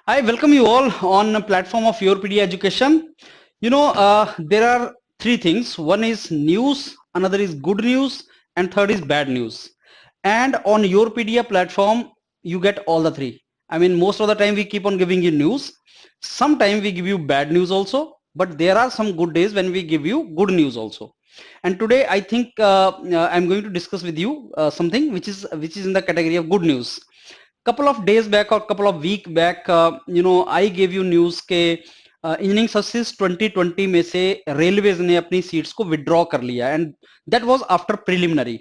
I welcome you all on a platform of YourPedia Education. There are three things. One is news, another is good news, and third is bad news. And on YourPedia platform, you get all the three. I mean, most of the time we keep on giving you news. Sometimes we give you bad news also, but there are some good days when we give you good news also. And today, I think I'm going to discuss with you something which is in the category of good news. Couple of days back or couple of week back I gave you news के engineering services 2020 में से railways ने अपनी seats को withdraw कर लिया and that was after preliminary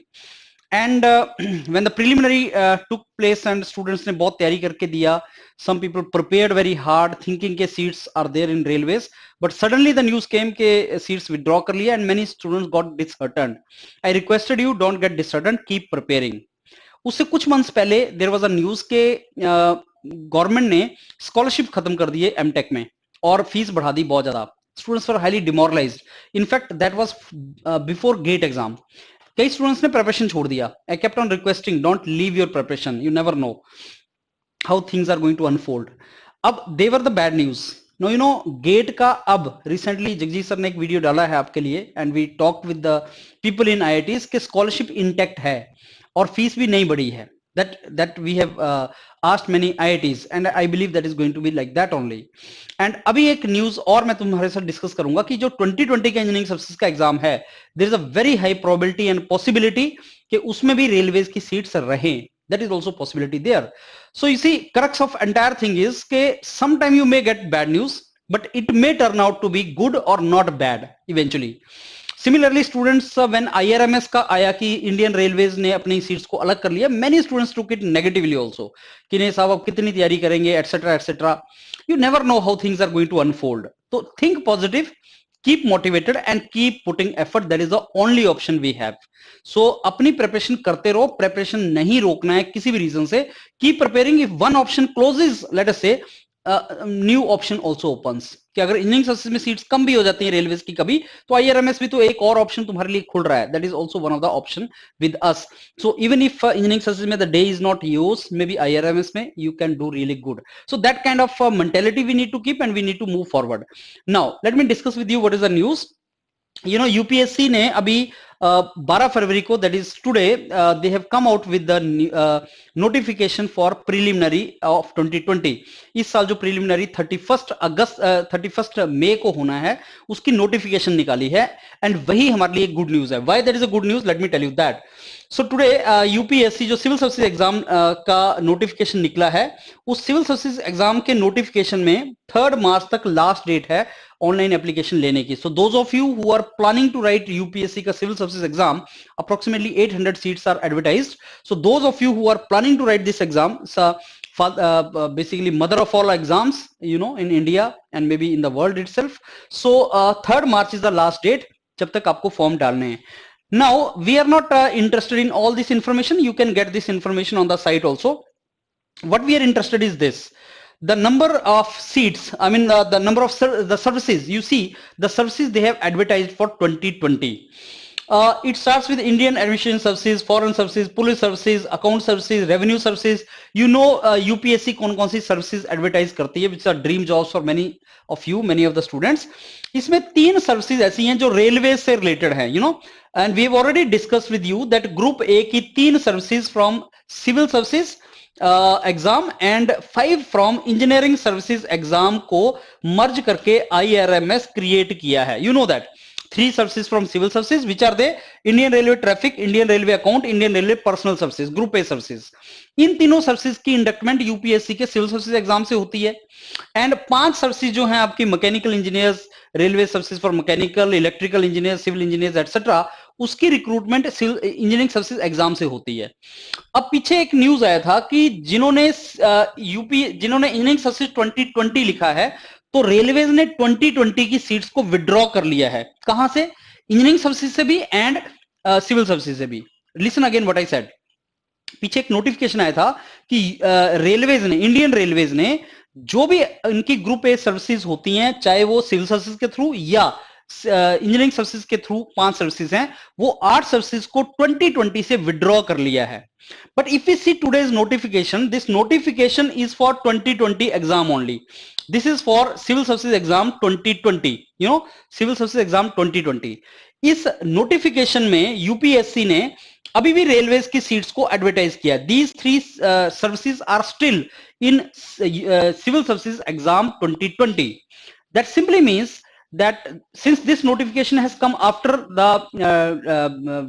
and when the preliminary took place and students ने बहुत तैयारी करके दिया some people prepared very hard thinking के seats are there in railways but suddenly the news came के seats withdraw कर लिया and many students got disheartened. I requested you don't get disheartened, keep preparing. उससे कुछ months पहले there was a news के government ने scholarship खत्म कर दी है एमटेक में और फीस बढ़ा दी बहुत ज्यादा. Students were highly demoralized. In fact that was before GATE exam. कई स्टूडेंट्स ने प्रिपरेशन छोड़ दिया. I kept on requesting don't leave your preparation, you never know how things are going to unfold. अब they were the bad news. No you know GATE का अब recently Jagjit sir ने एक video डाला है आपके लिए and we talk with the people in IITs के स्कॉलरशिप इंटैक्ट है और फीस भी नहीं बढ़ी है. that we have asked many IITs and I believe that is going to be like that only. and अभी एक न्यूज और मैं तुम्हारे साथ डिस्कस करूंगा कि जो 2020 का इंजीनियरिंग सर्विसेज का एग्जाम है there is a very high probability and possibility कि उसमें भी रेलवेज की सीट्स रहें. that is also possibility there. so you see crux of entire thing is ke sometime you may get bad news but it may turn out to be good or not bad eventually. Similarly students when IRMS का आया कि Indian railways ने अपनी seats को अलग कर लिया, many students took it negatively also कि नहीं साहब अब कितनी तैयारी करेंगे etcetera etcetera. You never know how things are going to unfold. तो think positive, keep motivated and keep putting effort. That is the only option we have. So अपनी preparation करते रहो, प्रिपरेशन नहीं रोकना है किसी भी रीजन से. Keep preparing. If one option closes let us say new option also opens कि अगर इंजीनियरिंग सर्विसेज में सीट्स कम भी हो जाती हैं रेलवेज की कभी तो IRMS भी तो एक और ऑप्शन तुम्हारे लिए खुल रहा है. That is also one of the option with us. So even if engineering services में the day is not yours, maybe IRMS में you can do really good. So that kind of mentality we need to keep and we need to move forward. Now let me discuss with you what is the news. UPSC ने अभी 12 फरवरी को that is today they have come out with the notification for preliminary of 2020. इस साल जो preliminary 31 मई को होना है उसकी नोटिफिकेशन निकाली है एंड वही हमारे लिए गुड न्यूज है. Why that is a good news, let me tell you that. So today UPSC जो सिविल सर्विसेज एग्जाम का नोटिफिकेशन निकला है उस सिविल सर्विसेज एग्जाम के नोटिफिकेशन में 3 मार्च तक लास्ट डेट है ऑनलाइन एप्लीकेशन लेने की. So those of you who are planning to write UPSC का civil services exam, approximately 800 seats are advertised. So those of you who are planning to write this exam, basically mother of all exams in India and maybe in the world itself. So 3rd March is the last date जब तक आपको form डालने हैं. Now we are not interested in all this information. You can get this information on the site also. What we are interested is this: the number of seats, I mean the number of the services. You see the services they have advertised for 2020. It starts with Indian admission services, foreign services, police services, account services, revenue services. UPSC कौन-कौन सी services advertise करती है, which are dream jobs for many of you, many of the students. इसमें 3 services ऐसी हैं जो railway से related हैं, and we have already discussed with you that group A की 3 services from civil services exam and 5 from engineering services exam को मर्ज करके IRMS create किया है. You know that 3 services from civil services which are the Indian Railway Traffic, Indian Railway Account, Indian Railway Personal Services, Group A services. इन तीनों services की inductment UPSC के civil services exam से होती है and 5 services जो हैं आपकी mechanical engineers, railway services for mechanical, electrical engineer, civil engineers etcetera, उसकी रिक्रूटमेंट इंजीनियरिंग सर्विसेज एग्जाम से होती है. अब पीछे एक न्यूज आया था कि जिन्होंने इंजीनियरिंग सर्विसेज 2020 लिखा है तो रेलवेज ने 2020 की सीट्स को विड्रॉ कर लिया है. कहां से? इंजीनियरिंग सर्विसेज से भी एंड सिविल सर्विसेज से भी. Listen again what I said. पीछे एक नोटिफिकेशन आया था कि रेलवेज ने, इंडियन रेलवेज ने जो भी इनकी ग्रुप ए सर्विसेज होती हैं चाहे वो सिविल सर्विसेज के थ्रू या इंजीनियरिंग सर्विसेज के थ्रू 5 सर्विसेज हैं, वो 8 सर्विसेज को 2020 से विड्रॉ कर लिया है. But if we see today's notification, this notification is for 2020 exam only. This is for civil services exam 2020. You know, civil services exam 2020. इस नोटिफिकेशन में यूपीएससी ने अभी भी रेलवेज की सीट्स को एडवर्टाइज किया. These 3 services are still in civil services exam 2020. That simply means that since this notification has come after the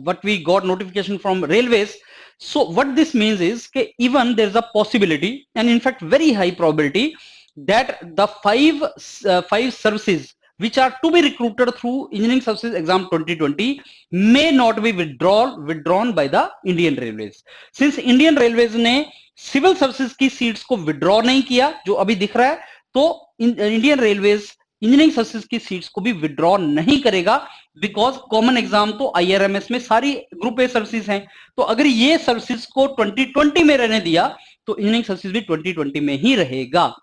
what we got notification from railways, so what this means is that even there is a possibility, and in fact very high probability, that the five services which are to be recruited through engineering services exam 2020 may not be withdrawn by the Indian Railways. Since Indian Railways ने civil services की seats को withdraw नहीं किया जो अभी दिख रहा है, तो इंडियन रेलवेज इंजीनियरिंग सर्विसेज की सीट्स को भी विड्रॉ नहीं करेगा, बिकॉज कॉमन एग्जाम तो आईआरएमएस में सारी ग्रुप ए सर्विसेज हैं. तो अगर ये सर्विसेज को 2020 में रहने दिया तो इंजीनियरिंग सर्विसेज भी 2020 में ही रहेगा.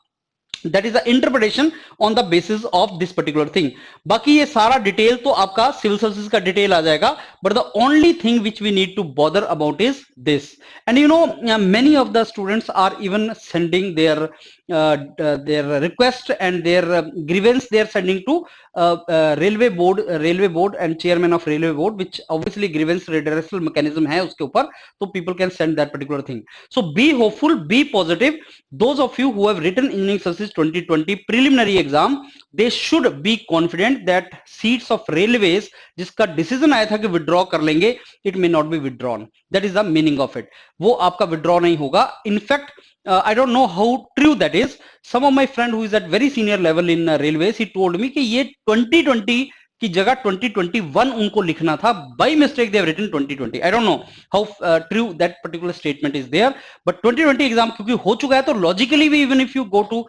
That is the interpretation on the basis of this particular thing. बाकी ये सारा डिटेल तो आपका सिविल सर्विसेज का डिटेल आ जाएगा, but the only thing which we need to bother about is this. And you know, many of the students are even sending their request and their grievance they are sending to railway board and chairman of railway board, which obviously grievance redressal mechanism है उसके ऊपर, so people can send that particular thing. So be hopeful, be positive. Those of you who have written engineering services 2020 preliminary exam, they should be confident that seats of railways जिसका decision आया था कि withdraw कर लेंगे, it may not be withdrawn. That is the meaning of it. वो आपका withdraw नहीं होगा. In fact, I don't know how true that is. Some of my friend who is at very senior level in railways, he told me कि ये 2020 की जगह 2021 उनको लिखना था. By mistake they have written 2020. I don't know how true that particular statement is there. But 2020 exam क्योंकि हो चुका है, तो logically भी even if you go to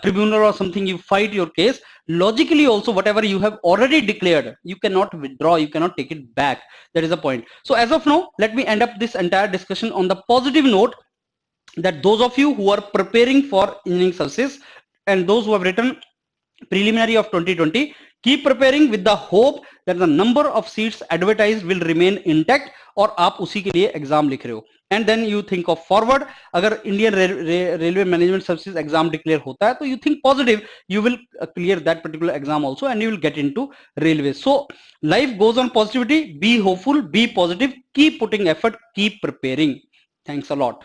tribunal or something, you fight your case, logically also whatever you have already declared, you cannot withdraw, you cannot take it back. That is the point. So as of now, let me end up this entire discussion on the positive note that those of you who are preparing for engineering services and those who have written preliminary of 2020, keep preparing with the hope that the number of seats advertised will remain intact और आप उसी के लिए exam लिख रहे हो. And then you think of forward. अगर Indian railway management services exam declare होता है तो you think positive, you will clear that particular exam also and you will get into railways. So life goes on positivity. Be hopeful, be positive, keep putting effort, keep preparing. Thanks a lot.